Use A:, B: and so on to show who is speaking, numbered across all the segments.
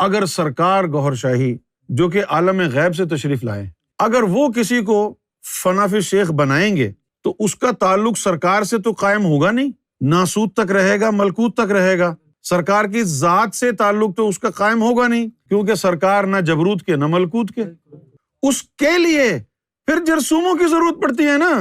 A: اگر سرکار گوہر شاہی جو کہ عالم غیب سے تشریف لائے، اگر وہ کسی کو فنا فی الشیخ بنائیں گے تو اس کا تعلق سرکار سے تو قائم ہوگا نہیں، ناسوت تک رہے گا، ملکوت تک رہے گا، سرکار کی ذات سے تعلق تو اس کا قائم ہوگا نہیں، کیونکہ سرکار نہ جبروت کے نہ ملکوت کے۔ اس کے لیے پھر جرثوموں کی ضرورت پڑتی ہے نا۔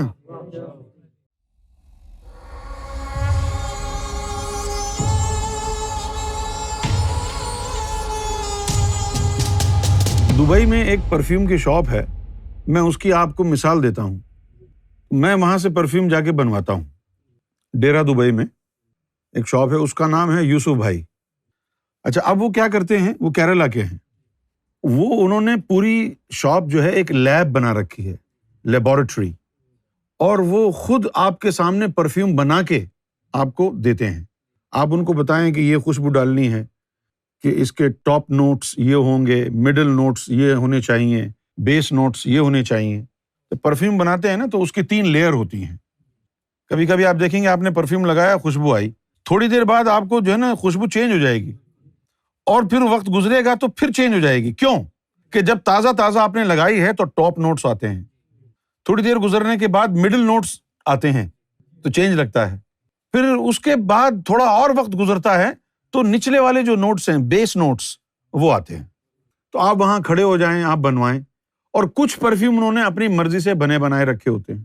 A: دبئی میں ایک پرفیوم کی شاپ ہے، میں اس کی آپ کو مثال دیتا ہوں۔ میں وہاں سے پرفیوم جا کے بنواتا ہوں۔ ڈیرہ دبئی میں ایک شاپ ہے، اس کا نام ہے یوسف بھائی۔ اچھا، اب وہ کیا کرتے ہیں، وہ کیرلا کے ہیں۔ وہ انہوں نے پوری شاپ جو ہے ایک لیب بنا رکھی ہے، لیبارٹری، اور وہ خود آپ کے سامنے پرفیوم بنا کے آپ کو دیتے ہیں۔ آپ ان کو بتائیں کہ یہ خوشبو ڈالنی ہے، کہ اس کے ٹاپ نوٹس یہ ہوں گے، مڈل نوٹس یہ ہونے چاہیے، بیس نوٹس یہ ہونے چاہیے۔ تو پرفیوم بناتے ہیں نا تو اس کی 3 لیئر ہوتی ہیں۔ کبھی کبھی آپ دیکھیں گے آپ نے پرفیوم لگایا، خوشبو آئی، تھوڑی دیر بعد آپ کو جو ہے نا خوشبو چینج ہو جائے گی، اور پھر وقت گزرے گا تو پھر چینج ہو جائے گی۔ کیوں؟ کہ جب تازہ تازہ آپ نے لگائی ہے تو ٹاپ نوٹس آتے ہیں، تھوڑی دیر گزرنے کے بعد مڈل نوٹس آتے ہیں تو چینج لگتا ہے، پھر اس کے بعد تھوڑا اور وقت گزرتا ہے تو نچلے والے جو نوٹس ہیں، بیس نوٹس، وہ آتے ہیں۔ تو آپ وہاں کھڑے ہو جائیں، آپ بنوائیں۔ اور کچھ پرفیوم انہوں نے اپنی مرضی سے بنے بنائے رکھے ہوتے ہیں۔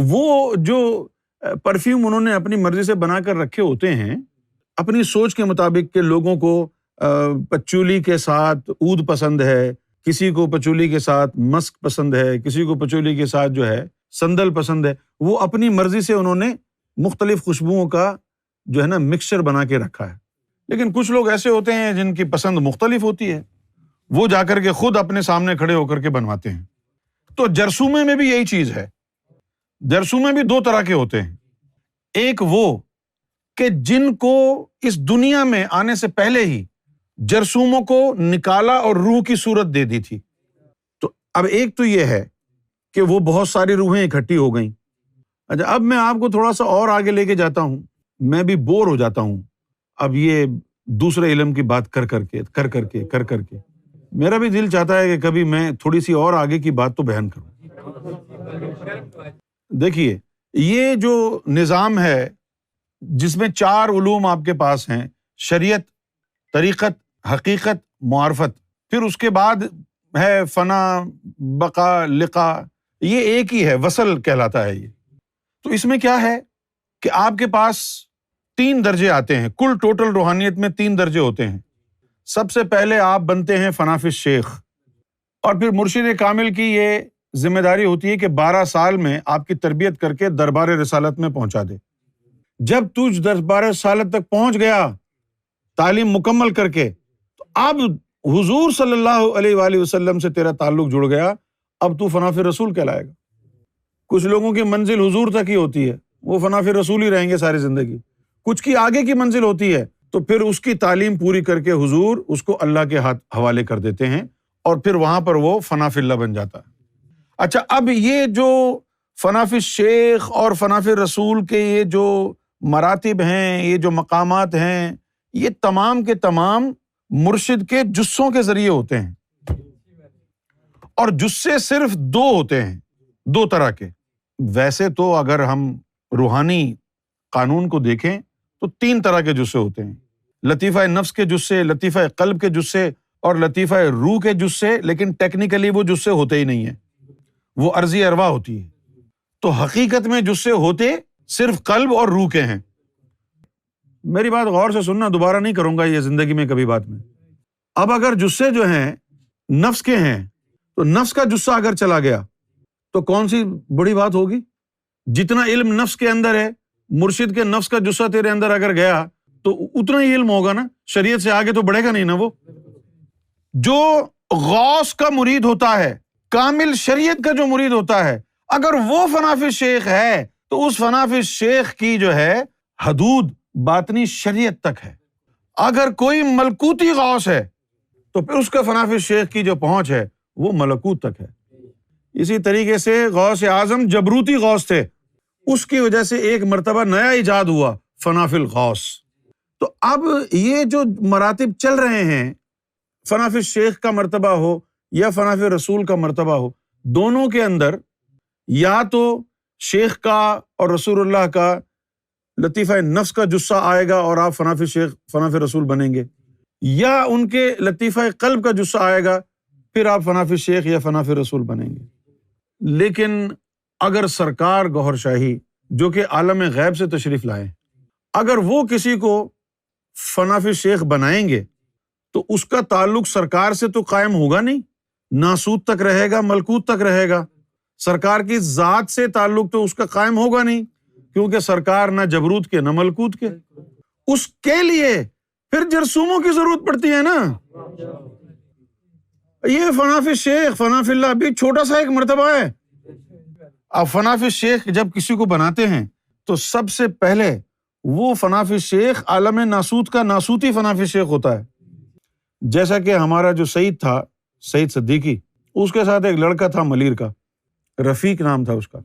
A: وہ جو پرفیوم انہوں نے اپنی مرضی سے بنا کر رکھے ہوتے ہیں، اپنی سوچ کے مطابق کہ لوگوں کو پچولی کے ساتھ عود پسند ہے، کسی کو پچولی کے ساتھ مسک پسند ہے، کسی کو پچولی کے ساتھ جو ہے سندل پسند ہے، وہ اپنی مرضی سے انہوں نے مختلف خوشبوؤں کا جو ہے نا مکسچر بنا کے رکھا ہے۔ لیکن کچھ لوگ ایسے ہوتے ہیں جن کی پسند مختلف ہوتی ہے، وہ جا کر کے خود اپنے سامنے کھڑے ہو کر کے بنواتے ہیں۔ تو جرثومے میں بھی یہی چیز ہے۔ جرثومے بھی 2 طرح کے ہوتے ہیں۔ ایک وہ کہ جن کو اس دنیا میں آنے سے پہلے ہی جرثوموں کو نکالا اور روح کی صورت دے دی تھی۔ تو اب ایک تو یہ ہے کہ وہ بہت ساری روحیں اکٹھی ہو گئیں۔ اچھا، اب میں آپ کو تھوڑا سا اور آگے لے کے جاتا ہوں، میں بھی بور ہو جاتا ہوں اب یہ دوسرے علم کی بات کر کر کے میرا بھی دل چاہتا ہے کہ کبھی میں تھوڑی سی اور آگے کی بات تو بیان کروں۔ دیکھیے، یہ جو نظام ہے جس میں 4 علوم آپ کے پاس ہیں، شریعت، طریقت، حقیقت، معرفت، پھر اس کے بعد ہے فنا، بقا، لقا، یہ ایک ہی ہے، وصل کہلاتا ہے یہ۔ تو اس میں کیا ہے کہ آپ کے پاس 3 درجے آتے ہیں، کل ٹوٹل روحانیت میں 3 درجے ہوتے ہیں۔ سب سے پہلے آپ بنتے ہیں فنا فی الشیخ، اور پھر مرشد کامل کی یہ ذمہ داری ہوتی ہے کہ 12 سال میں آپ کی تربیت کر کے دربار رسالت میں پہنچا دے۔ جب تو دربار رسالت تک پہنچ گیا تعلیم مکمل کر کے، تو اب حضور صلی اللہ علیہ وآلہ وسلم سے تیرا تعلق جڑ گیا، اب تو فنا فی رسول کہلائے گا۔ کچھ لوگوں کی منزل حضور تک ہی ہوتی ہے، وہ فنا فی رسول ہی رہیں گے ساری زندگی۔ کچھ کی آگے کی منزل ہوتی ہے تو پھر اس کی تعلیم پوری کر کے حضور اس کو اللہ کے ہاتھ حوالے کر دیتے ہیں، اور پھر وہاں پر وہ فنا فی اللہ بن جاتا ہے۔ اچھا، اب یہ جو فنا فی الشیخ اور فنا فی رسول کے یہ جو مراتب ہیں، یہ جو مقامات ہیں، یہ تمام کے تمام مرشد کے جسوں کے ذریعے ہوتے ہیں، اور جسے صرف 2 ہوتے ہیں، 2 طرح کے۔ ویسے تو اگر ہم روحانی قانون کو دیکھیں تو 3 طرح کے جسے ہوتے ہیں، لطیفہ نفس کے جسے، لطیفہ قلب کے جسے، اور لطیفہ روح کے جسے، لیکن ٹیکنیکلی وہ جسے ہوتے ہی نہیں ہیں، وہ عرضی ارواح ہوتی ہے۔ تو حقیقت میں جسے ہوتے صرف قلب اور روح کے ہیں۔ میری بات غور سے سننا، دوبارہ نہیں کروں گا یہ زندگی میں کبھی بات میں۔ اب اگر جسے جو ہیں نفس کے ہیں، تو نفس کا جسہ اگر چلا گیا تو کون سی بڑی بات ہوگی؟ جتنا علم نفس کے اندر ہے، مرشد کے نفس کا جسہ تیرے اندر اگر گیا تو اتنا ہی علم ہوگا نا، شریعت سے آگے تو بڑھے گا نہیں نا۔ وہ جو غوث کا مرید ہوتا ہے، کامل شریعت کا جو مرید ہوتا ہے، اگر وہ فنا فی الشیخ ہے تو اس فنا فی الشیخ کی جو ہے حدود باطنی شریعت تک ہے۔ اگر کوئی ملکوتی غوث ہے تو پھر اس کا فنا فی الشیخ کی جو پہنچ ہے وہ ملکوت تک ہے۔ اسی طریقے سے غوث اعظم جبروتی غوث تھے، اس کی وجہ سے ایک مرتبہ نیا ایجاد ہوا، فنا فی الغوث۔ تو اب یہ جو مراتب چل رہے ہیں، فنا فی الشیخ کا مرتبہ ہو یا فنا فی رسول کا مرتبہ ہو، دونوں کے اندر یا تو شیخ کا اور رسول اللہ کا لطیفہ نفس کا جسہ آئے گا اور آپ فنا فی شیخ فنا فی رسول بنیں گے، یا ان کے لطیفہ قلب کا جسہ آئے گا پھر آپ فنا فی شیخ یا فنا فی رسول بنیں گے۔ لیکن اگر سرکار گوہر شاہی جو کہ عالم غیب سے تشریف لائے، اگر وہ کسی کو فنا فی شیخ بنائیں گے تو اس کا تعلق سرکار سے تو قائم ہوگا نہیں، ناسوت تک رہے گا، ملکوت تک رہے گا، سرکار کی ذات سے تعلق تو اس کا قائم ہوگا نہیں، کیونکہ سرکار نہ جبروت کے نہ ملکوت کے۔ اس کے لیے پھر جرثوموں کی ضرورت پڑتی ہے نا۔ یہ فنا فی شیخ فنا فی اللہ بھی چھوٹا سا ایک مرتبہ ہے۔ اب فنا فی شیخ جب کسی کو بناتے ہیں تو سب سے پہلے وہ فنا فی شیخ عالم ناسوت کا ناسوتی فنا فی شیخ ہوتا ہے۔ جیسا کہ ہمارا جو سعید تھا، سعید صدیقی، اس کے ساتھ ایک لڑکا تھا ملیر کا، رفیق نام تھا اس کا۔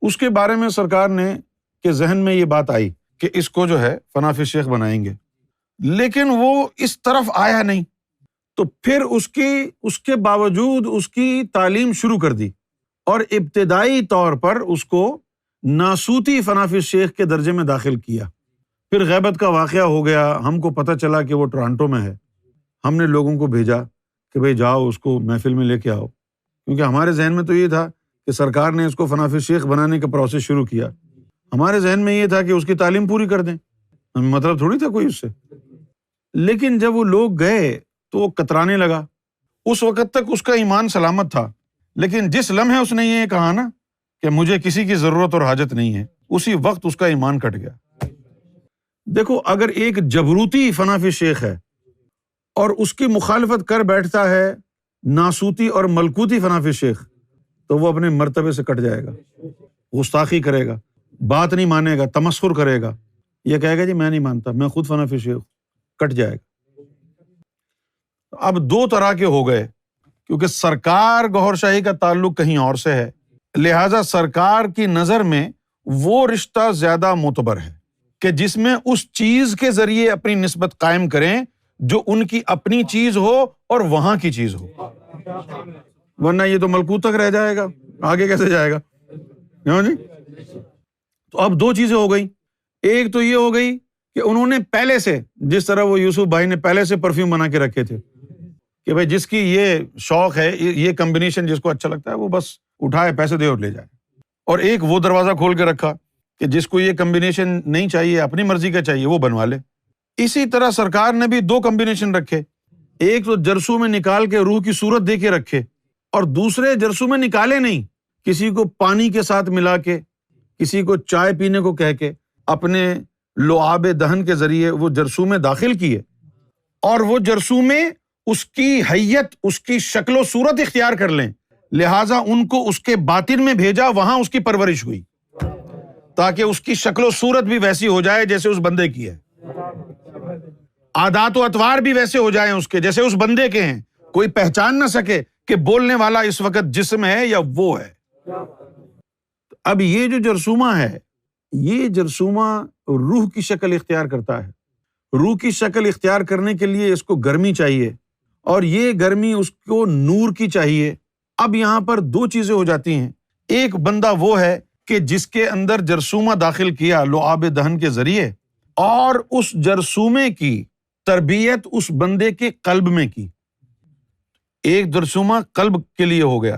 A: اس کے بارے میں سرکار نے کے ذہن میں یہ بات آئی کہ اس کو جو ہے فنا فی شیخ بنائیں گے، لیکن وہ اس طرف آیا نہیں، تو پھر اس کے باوجود اس کی تعلیم شروع کر دی اور ابتدائی طور پر اس کو ناسوتی فنا فی شیخ کے درجے میں داخل کیا۔ پھر غیبت کا واقعہ ہو گیا، ہم کو پتہ چلا کہ وہ ٹورانٹو میں ہے، ہم نے لوگوں کو بھیجا کہ بھئی جاؤ اس کو محفل میں لے کے آؤ، کیونکہ ہمارے ذہن میں تو یہ تھا کہ سرکار نے اس کو فنا فی شیخ بنانے کا پروسیس شروع کیا، ہمارے ذہن میں یہ تھا کہ اس کی تعلیم پوری کر دیں، مطلب تھوڑی تھا کوئی اس سے۔ لیکن جب وہ لوگ گئے تو وہ کترانے لگا۔ اس وقت تک اس کا ایمان سلامت تھا، لیکن جس لمحے اس نے یہ کہا نا کہ مجھے کسی کی ضرورت اور حاجت نہیں ہے، اسی وقت اس کا ایمان کٹ گیا۔ دیکھو، اگر ایک جبروتی فنا فی شیخ ہے اور اس کی مخالفت کر بیٹھتا ہے ناسوتی اور ملکوتی فنا فی شیخ، تو وہ اپنے مرتبے سے کٹ جائے گا، گستاخی کرے گا، بات نہیں مانے گا، تمسخر کرے گا، یہ کہے گا جی میں نہیں مانتا، میں خود فنا فی شیخ، کٹ جائے گا۔ اب دو طرح کے ہو گئے، کیونکہ سرکار گوہر شاہی کا تعلق کہیں اور سے ہے، لہٰذا سرکار کی نظر میں وہ رشتہ زیادہ معتبر ہے کہ جس میں اس چیز کے ذریعے اپنی نسبت قائم کریں جو ان کی اپنی چیز ہو اور وہاں کی چیز ہو، ورنہ یہ تو ملکوت تک رہ جائے گا، آگے کیسے جائے گا؟ جی، تو اب دو چیزیں ہو گئی۔ ایک تو یہ ہو گئی کہ انہوں نے پہلے سے، جس طرح وہ یوسف بھائی نے پہلے سے پرفیوم بنا کے رکھے تھے کہ بھائی جس کی یہ شوق ہے، یہ کمبینیشن جس کو اچھا لگتا ہے وہ بس اٹھائے، پیسے دے اور لے جائے۔ اور ایک وہ دروازہ کھول کے رکھا کہ جس کو یہ کمبینیشن نہیں چاہیے، اپنی مرضی کا چاہیے، وہ بنوا لے۔ اسی طرح سرکار نے بھی دو کمبینیشن رکھے، ایک تو جرسوں میں نکال کے روح کی صورت دے کے رکھے، اور دوسرے جرسوں میں نکالے نہیں، کسی کو پانی کے ساتھ ملا کے، کسی کو چائے پینے کو کہہ کے اپنے لعاب دہن کے ذریعے وہ جرسوں میں داخل کیے، اور وہ جرسوں میں اس کی حیت، اس کی شکل و صورت اختیار کر لیں، لہٰذا ان کو اس کے باطن میں بھیجا، وہاں اس کی پرورش ہوئی تاکہ اس کی شکل و صورت بھی ویسی ہو جائے جیسے اس بندے کی ہے، عادات و اطوار بھی ویسے ہو جائیں اس کے جیسے اس بندے کے ہیں، کوئی پہچان نہ سکے کہ بولنے والا اس وقت جسم ہے یا وہ ہے۔ اب یہ جو جرثومہ ہے، یہ جرثومہ روح کی شکل اختیار کرتا ہے۔ روح کی شکل اختیار کرنے کے لیے اس کو گرمی چاہیے، اور یہ گرمی اس کو نور کی چاہیے۔ اب یہاں پر دو چیزیں ہو جاتی ہیں، ایک بندہ وہ ہے کہ جس کے اندر جرثومہ داخل کیا لعاب دہن کے ذریعے، اور اس جرثومے کی تربیت اس بندے کے قلب میں کی، ایک جرثومہ قلب کے لیے ہو گیا،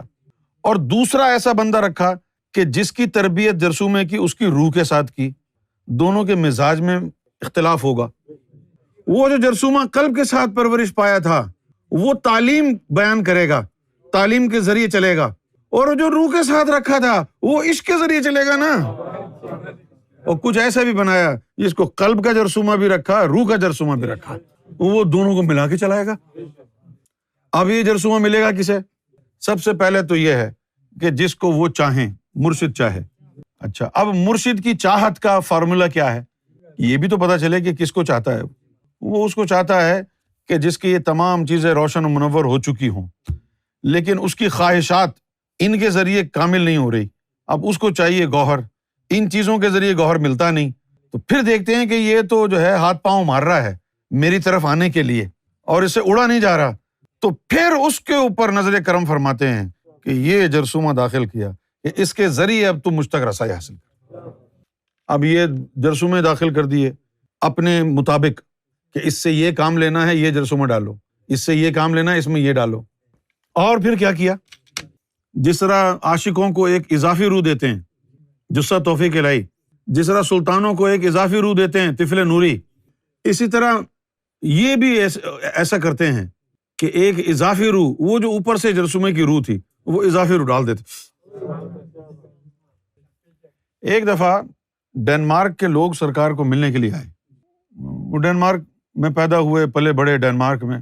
A: اور دوسرا ایسا بندہ رکھا کہ جس کی تربیت جرثومے کی اس کی روح کے ساتھ کی، دونوں کے مزاج میں اختلاف ہوگا۔ وہ جو جرثومہ قلب کے ساتھ پرورش پایا تھا وہ تعلیم بیان کرے گا، تعلیم کے ذریعے چلے گا، اور جو روح کے ساتھ رکھا تھا وہ عشق کے ذریعے چلے گا نا۔ اور کچھ ایسا بھی بنایا جس کو قلب کا جرثومہ بھی رکھا، روح کا جرثومہ بھی رکھا، وہ دونوں کو ملا کے چلائے گا۔ اب یہ جرثومہ ملے گا کسے؟ سب سے پہلے تو یہ ہے کہ جس کو وہ چاہیں، مرشد چاہے۔ اچھا، اب مرشد کی چاہت کا فارمولا کیا ہے؟ یہ بھی تو پتا چلے کہ کس کو چاہتا ہے۔ وہ اس کو چاہتا ہے کہ جس کی یہ تمام چیزیں روشن و منور ہو چکی ہوں، لیکن اس کی خواہشات ان کے ذریعے کامل نہیں ہو رہی، اب اس کو چاہیے گوہر، ان چیزوں کے ذریعے گوہر ملتا نہیں، تو پھر دیکھتے ہیں کہ یہ تو جو ہے ہاتھ پاؤں مار رہا ہے میری طرف آنے کے لیے، اور اس سے اڑا نہیں جا رہا، تو پھر اس کے اوپر نظر کرم فرماتے ہیں کہ یہ جرثومہ داخل کیا کہ اس کے ذریعے اب تم مجھ تک رسائی حاصل کر۔ اب یہ جرثومے داخل کر دیے اپنے مطابق کہ اس سے یہ کام لینا ہے، یہ جرثومہ ڈالو، اس سے یہ کام لینا ہے، اس میں یہ ڈالو۔ اور پھر کیا کیا؟ جس طرح عاشقوں کو ایک اضافی روح دیتے ہیں جثہ توفیق الہی، جس طرح سلطانوں کو ایک اضافی روح دیتے ہیں طفل نوری، اسی طرح یہ بھی ایسا کرتے ہیں کہ ایک اضافی روح، وہ جو اوپر سے جرثومے کی روح تھی وہ اضافی روح ڈال دیتے۔ ایک دفعہ ڈنمارک کے لوگ سرکار کو ملنے کے لیے آئے، وہ ڈنمارک میں پیدا ہوئے پلے بڑے، ڈنمارک میں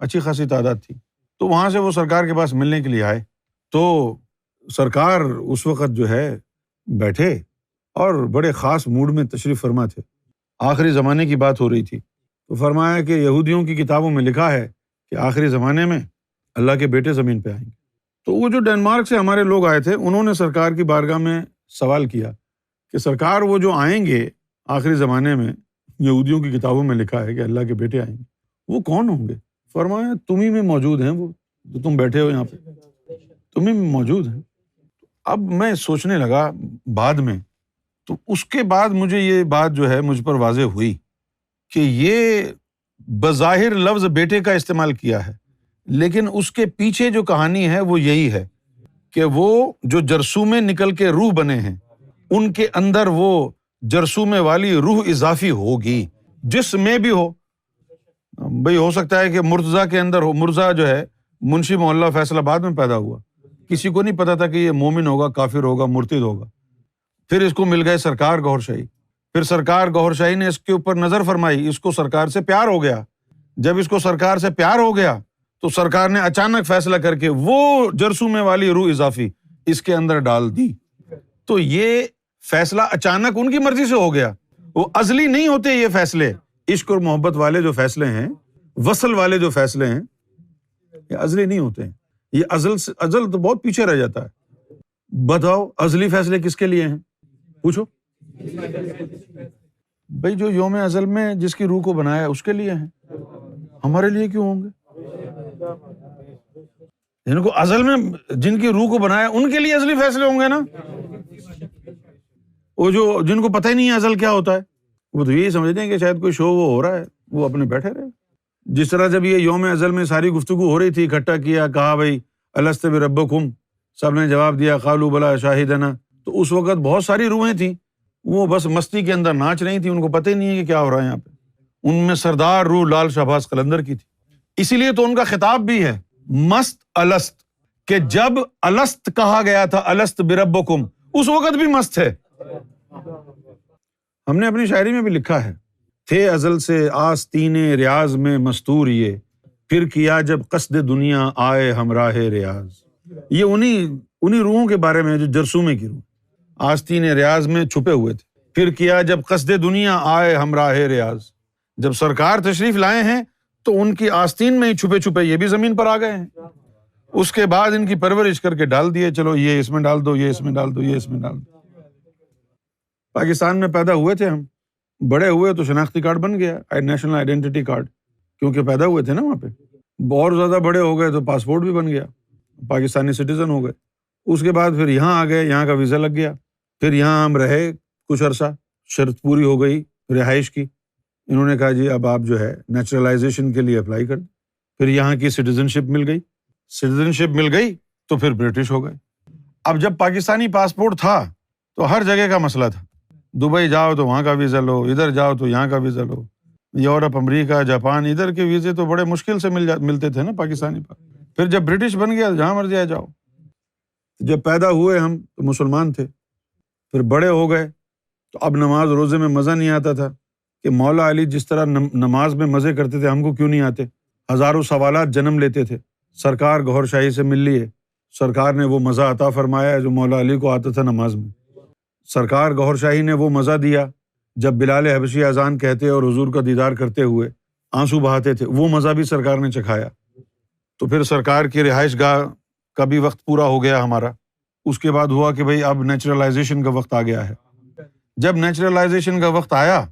A: اچھی خاصی تعداد تھی، تو وہاں سے وہ سرکار کے پاس ملنے کے لیے آئے۔ تو سرکار اس وقت جو ہے بیٹھے اور بڑے خاص موڈ میں تشریف فرما تھے، آخری زمانے کی بات ہو رہی تھی، تو فرمایا کہ یہودیوں کی کتابوں میں لکھا ہے کہ آخری زمانے میں اللہ کے بیٹے زمین پہ آئیں گے۔ تو وہ جو ڈنمارک سے ہمارے لوگ آئے تھے، انہوں نے سرکار کی بارگاہ میں سوال کیا کہ سرکار وہ جو آئیں گے آخری زمانے میں، یہودیوں کی کتابوں میں لکھا ہے کہ اللہ کے بیٹے آئیں گے، وہ کون ہوں گے؟ فرمایا تم ہی میں موجود ہیں، وہ جو تم بیٹھے ہو یہاں پہ تم ہی میں موجود ہیں۔ اب میں سوچنے لگا بعد میں، تو اس کے بعد مجھے یہ بات جو ہے مجھ پر واضح ہوئی کہ یہ بظاہر لفظ بیٹے کا استعمال کیا ہے، لیکن اس کے پیچھے جو کہانی ہے وہ یہی ہے کہ وہ جو جرثومے نکل کے روح بنے ہیں، ان کے اندر وہ جرثومے والی روح اضافی ہوگی، جس میں بھی ہو۔ بھئی ہو سکتا ہے کہ مرتضیٰ کے اندر ہو، مرزا جو ہے منشی محلہ فیصل آباد میں پیدا ہوا، کسی کو نہیں پتا تھا کہ یہ مومن ہوگا، کافر ہوگا، مرتد ہوگا۔ پھر اس کو مل گئے سرکار گوھر شاہی، پھر سرکار گوھر شاہی نے اس کے اوپر نظر فرمائی، اس کو سرکار سے پیار ہو گیا۔ جب اس کو سرکار سے پیار ہو گیا تو سرکار نے اچانک فیصلہ کر کے وہ جرثومے والی روح اضافی اس کے اندر ڈال دی۔ تو یہ فیصلہ اچانک ان کی مرضی سے ہو گیا، وہ ازلی نہیں ہوتے یہ فیصلے۔ عشق اور محبت والے جو فیصلے ہیں، وصل والے جو فیصلے ہیں، یہ ازلی نہیں ہوتے ہیں، یہ ازل تو بہت پیچھے رہ جاتا ہے۔ بتاؤ ازلی فیصلے کس کے لیے ہیں؟ پوچھو بھائی، جو یوم ازل میں جس کی روح کو بنایا اس کے لیے ہیں، ہمارے لیے کیوں ہوں گے؟ جن کو ازل میں جن کی روح کو بنایا ان کے لیے ازلی فیصلے ہوں گے نا۔ وہ جو جن کو پتہ ہی نہیں ہے ازل کیا ہوتا ہے، وہ تو یہی سمجھتے ہیں کہ شاید کوئی شو وہ ہو رہا ہے، وہ اپنے بیٹھے رہے۔ جس طرح جب یہ یوم ازل میں ساری گفتگو ہو رہی تھی، اکٹھا کیا، کہا بھائی الست بربکم، سب نے جواب دیا قالوا بلی شاہدنا، تو اس وقت بہت ساری روحیں تھیں، وہ بس مستی کے اندر ناچ رہی تھیں، ان کو پتہ ہی نہیں ہے کہ کیا ہو رہا ہے یہاں پہ۔ ان میں سردار روح لال شہباز قلندر کی تھی، اسی لیے تو ان کا خطاب بھی ہے مست الست، کہ جب الست کہا گیا تھا الست بربکم، اس وقت بھی مست ہے۔ ہم نے اپنی شاعری میں بھی لکھا ہے، تھے ازل سے آستین ریاض میں مستور یہ، پھر کیا جب قصد دنیا آئے ہمراہ ریاض۔ یہ انہی روحوں کے بارے میں جو جرثومے کی روح آستین ریاض میں چھپے ہوئے تھے، پھر کیا جب قصد دنیا آئے ہمراہ ریاض، جب سرکار تشریف لائے ہیں تو ان کی آستین میں ہی چھپے چھپے یہ بھی زمین پر آ گئے ہیں۔ اس کے بعد ان کی پرورش کر کے ڈال دیے، چلو یہ اس میں ڈال دو، یہ اس میں ڈال دو، یہ اس میں ڈال دو۔ پاکستان میں پیدا ہوئے تھے ہم، بڑے ہوئے تو شناختی کارڈ بن گیا، نیشنل آئیڈینٹی کارڈ، کیونکہ پیدا ہوئے تھے نا وہاں پہ۔ اور زیادہ بڑے ہو گئے تو پاسپورٹ بھی بن گیا، پاکستانی سٹیزن ہو گئے۔ اس کے بعد پھر یہاں آ گئے، یہاں کا ویزا لگ گیا، پھر یہاں ہم رہے کچھ عرصہ، شرط پوری ہو گئی رہائش کی، انہوں نے کہا جی اب آپ جو ہے نیچرلائزیشن کے لیے اپلائی کر دیں، پھر یہاں کی سٹیزن شپ مل گئی، سٹیزن شپ مل گئی تو پھر برٹش ہو گئے۔ اب جب پاکستانی پاسپورٹ تھا تو ہر جگہ کا مسئلہ تھا، دبئی جاؤ تو وہاں کا ویزا لو، ادھر جاؤ تو یہاں کا ویزا لو، یورپ، امریکہ، جاپان، ادھر کے ویزے تو بڑے مشکل سے ملتے تھے نا پاکستانی پر۔ پھر جب برٹش بن گیا جہاں مرضی آ جاؤ۔ جب پیدا ہوئے ہم تو مسلمان تھے، پھر بڑے ہو گئے تو اب نماز روزے میں مزہ نہیں آتا تھا کہ مولا علی جس طرح نماز میں مزے کرتے تھے ہم کو کیوں نہیں آتے۔ ہزاروں سوالات جنم لیتے تھے، سرکار گوھر شاہی سے مل لیے، سرکار نے وہ مزہ عطا فرمایا جو مولا علی کو آتا تھا نماز میں۔ سرکار گوھر شاہی نے وہ مزہ دیا جب بلال حبشی اذان کہتے اور حضور کا دیدار کرتے ہوئے آنسو بہاتے تھے، وہ مزہ بھی سرکار نے چکھایا۔ تو پھر سرکار کی رہائش گاہ کا بھی وقت پورا ہو گیا ہمارا۔ اس کے بعد ہوا کہ بھئی اب نیچرلائزیشن کا وقت آ گیا ہے۔ جب نیچرلائزیشن کا وقت آیا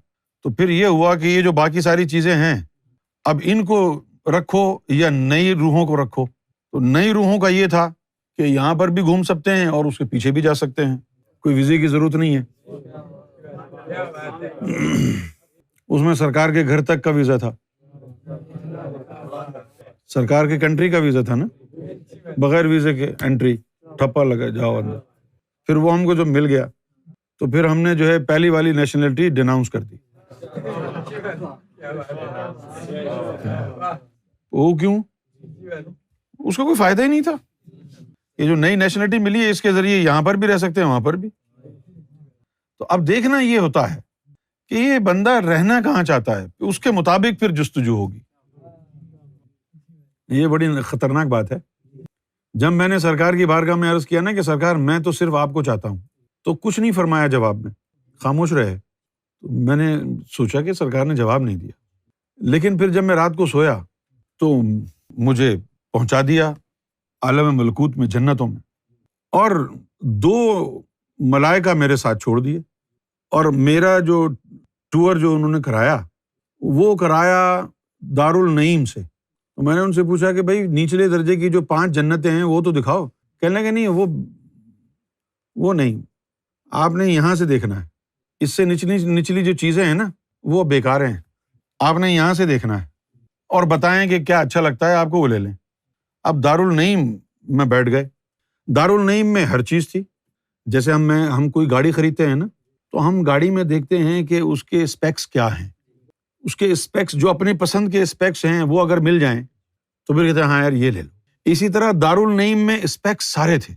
A: تو پھر یہ ہوا کہ یہ جو باقی ساری چیزیں ہیں اب ان کو رکھو یا نئی روحوں کو رکھو. تو نئی روحوں کا یہ تھا کہ یہاں پر بھی گھوم سکتے ہیں اور اس کے پیچھے بھی جا سکتے ہیں, کوئی ویزے کی ضرورت نہیں ہے. اس میں سرکار کے گھر تک کا ویزا تھا, سرکار کے کنٹری کا ویزا تھا نا, بغیر ویزے کے انٹری, ٹھپا لگا جاؤ اندر. پھر وہ ہم کو جب مل گیا تو پھر ہم نے جو ہے پہلی والی نیشنلٹی ڈیناؤنس کر دی. وہ کیوں؟ اس کا کوئی فائدہ ہی نہیں تھا. یہ جو نئی نیشنلٹی ملی ہے اس کے ذریعے یہاں پر بھی رہ سکتے ہیں وہاں پر بھی. تو اب دیکھنا یہ ہوتا ہے کہ یہ بندہ رہنا کہاں چاہتا ہے, اس کے مطابق پھر جستجو ہوگی. یہ بڑی خطرناک بات ہے. جب میں نے سرکار کی بارگاہ میں عرض کیا نا کہ سرکار میں تو صرف آپ کو چاہتا ہوں, تو کچھ نہیں فرمایا جواب میں, خاموش رہے. تو میں نے سوچا کہ سرکار نے جواب نہیں دیا. لیکن پھر جب میں رات کو سویا تو مجھے پہنچا دیا عالم ملکوت میں, جنتوں میں, اور 2 ملائکہ میرے ساتھ چھوڑ دیے. اور میرا جو ٹور جو انہوں نے کرایا وہ کرایا دارالنعیم سے. تو میں نے ان سے پوچھا کہ بھائی نچلے درجے کی جو 5 جنتیں ہیں وہ تو دکھاؤ. کہنے لگے نہیں وہ نہیں, آپ نے یہاں سے دیکھنا ہے. اس سے نچلی جو چیزیں ہیں نا وہ بیکار ہیں, آپ نے یہاں سے دیکھنا ہے اور بتائیں کہ کیا اچھا لگتا ہے آپ کو وہ لے لیں. اب دارالنعیم میں بیٹھ گئے. دارالنعیم میں ہر چیز تھی. جیسے ہم کوئی گاڑی خریدتے ہیں نا تو ہم گاڑی میں دیکھتے ہیں کہ اس کے اسپیکس کیا ہیں. اس کے اسپیکس جو اپنی پسند کے اسپیکس ہیں وہ اگر مل جائیں تو پھر کہتے ہیں ہاں یار یہ لے لو. اسی طرح دارالنعیم میں اسپیکس سارے تھے.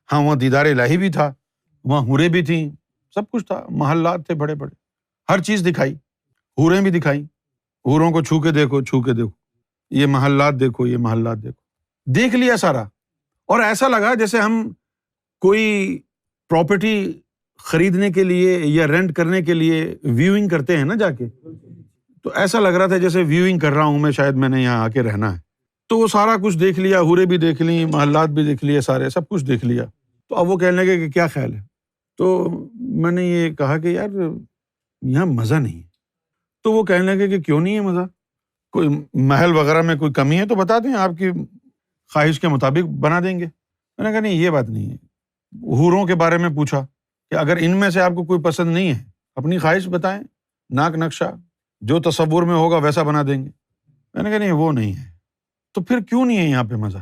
A: ہاں وہاں دیدار الہی بھی تھا, وہاں حوریں بھی تھیں, سب کچھ تھا, محلات تھے بڑے بڑے, ہر چیز دکھائی. حوریں بھی دکھائی, حوروں کو چھو کے دیکھو, یہ محلات دیکھو, یہ محلات دیکھو. دیکھ لیا سارا. اور ایسا لگا جیسے ہم کوئی پراپرٹی خریدنے کے لیے یا رینٹ کرنے کے لیے ویونگ کرتے ہیں نا جا کے, تو ایسا لگ رہا تھا جیسے ویونگ کر رہا ہوں میں, شاید میں نے یہاں آ کے رہنا ہے. تو وہ سارا کچھ دیکھ لیا, حوریں بھی دیکھ لیں, محلات بھی دیکھ لیے, سارے سب کچھ دیکھ لیا. تو اب وہ کہنے لگے کہ کیا خیال ہے. تو میں نے یہ کہا کہ یار یہاں مزہ نہیں ہے. تو وہ کہنے لگے کہ کیوں نہیں ہے مزہ, کوئی محل وغیرہ میں کوئی کمی ہے تو بتا دیں, آپ کی خواہش کے مطابق بنا دیں گے. میں نے کہا نہیں یہ بات نہیں ہے. حوروں کے بارے میں پوچھا کہ اگر ان میں سے آپ کو کوئی پسند نہیں ہے اپنی خواہش بتائیں, ناک نقشہ جو تصور میں ہوگا ویسا بنا دیں گے. میں نے کہا نہیں وہ نہیں ہے. تو پھر کیوں نہیں ہے یہاں پہ مزہ؟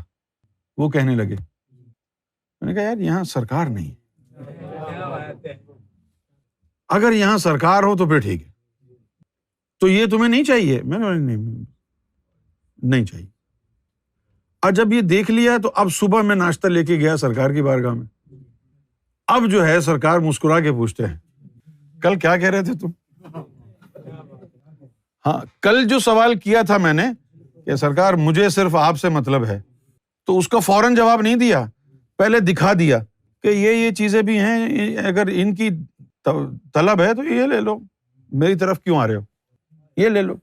A: وہ کہنے لگے. میں نے کہا یار یہاں سرکار نہیں ہے. اگر یہاں سرکار ہو تو پھر ٹھیک ہے. تو یہ تمہیں نہیں چاہیے؟ میں نے نہیں چاہیے. اور جب یہ دیکھ لیا تو اب صبح میں ناشتہ لے کے گیا سرکار کی بارگاہ میں. اب جو ہے سرکار مسکرا کے پوچھتے ہیں کل کیا کہہ رہے تھے تم؟ ہاں کل جو سوال کیا تھا میں نے کہ سرکار مجھے صرف آپ سے مطلب ہے, تو اس کا فوراً جواب نہیں دیا, پہلے دکھا دیا کہ یہ چیزیں بھی ہیں, اگر ان کی طلب ہے تو یہ لے لو, میری طرف کیوں آ رہے ہو, یہ لے لو.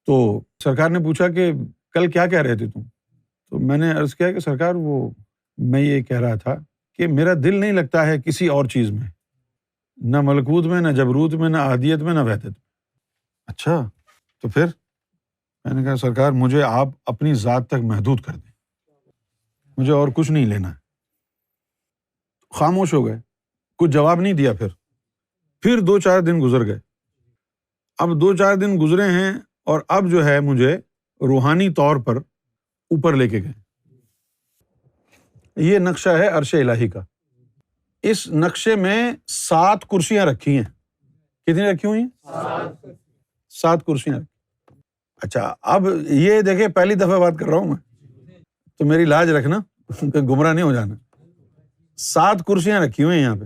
A: تو سرکار نے پوچھا کہ کل کیا کہہ رہے تھے تم؟ تو میں نے عرض کیا کہ سرکار میں یہ کہہ رہا تھا کہ میرا دل نہیں لگتا ہے کسی اور چیز میں, نہ ملکوت میں, نہ جبروت میں, نہ عادیت میں, نہ وحدت میں. اچھا تو پھر؟ میں نے کہا سرکار مجھے آپ اپنی ذات تک محدود کر دیں, مجھے اور کچھ نہیں لینا ہے. خاموش ہو گئے, کچھ جواب نہیں دیا. پھر 2-4 دن گزر گئے. اب 2-4 دن گزرے ہیں اور اب جو ہے مجھے روحانی طور پر اوپر لے کے گئے. یہ نقشہ ہے عرش الہی کا. اس نقشے میں 7 کرسیاں رکھی ہیں. کتنی رکھی ہوئی ہیں؟ 7 کرسیاں. اچھا اب یہ دیکھیں پہلی دفعہ بات کر رہا ہوں میں, تو میری لاج رکھنا کہ گمراہ نہیں ہو جانا. 7 کرسیاں رکھی ہوئی ہیں یہاں پہ.